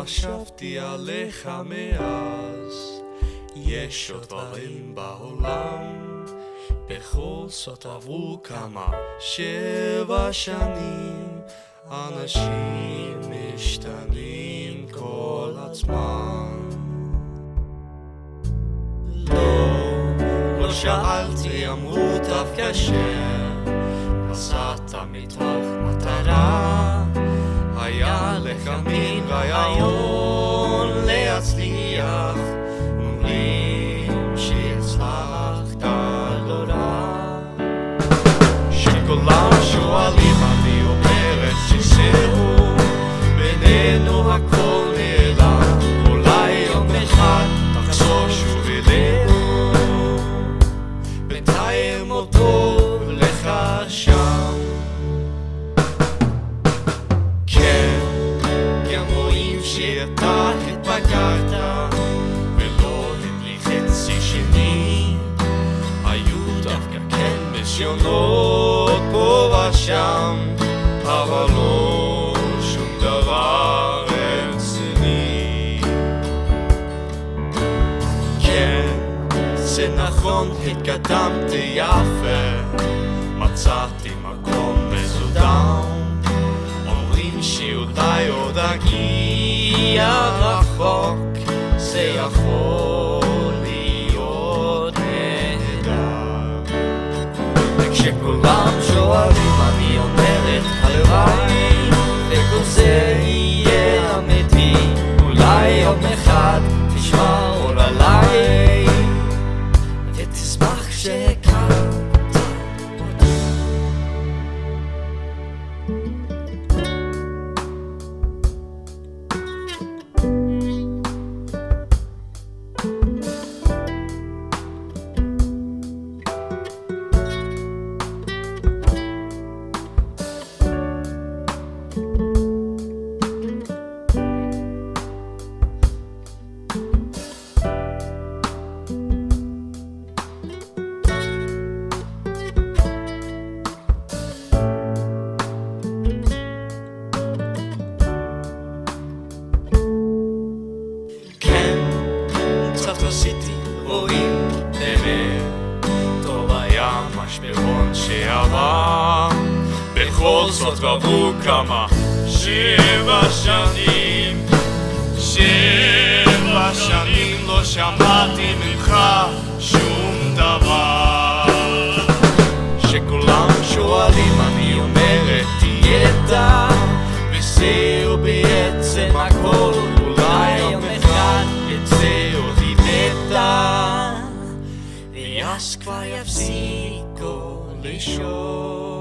חשבתי עליך מאז, יש עוד דברים בעולם, בכל זאת עברו כמה 7 שנים, אנשים משתנים כל הזמן. לא שאלתי, אמרו דווקא נסעת מתוך מטרה, היה לך מין רעיון להצליח, אומרים שהצלחת לא רע. שכולם שואלים אני אומרת שזהו, בינינו הכל נעלם, אולי יום אחד תחזור שוב אלינו, בינתיים עוד טוב לך שם. שאתה התבגרת ולא הבלי חצי שני, היו דווקא כן ניסיונות פה ושם, אבל לא שום דבר רציני. כן, זה נכון, התקדמתי יפה, מצאתי מקום מסודר, אומרים שאולי עוד אגיע רחוק, זה יכול להיות נהדר. וכשכולם שואלים אני אומרת הלוואי וכל זה יהיה אמיתי, אולי יום אחד תשמע עוד עליי ותשמח שהכרת אותי. עשיתי רואים באמת, טוב היה משברון שעבר, בכל זאת עברו כמה 7 שנים, 7 שנים לא שמעתי ממך שום דבר. שכולם שואלים אני אומרת תהיה וזהו בעצם הכל, אולי יום אחד יצא אותי ואז כבר יפסיקו לשאול.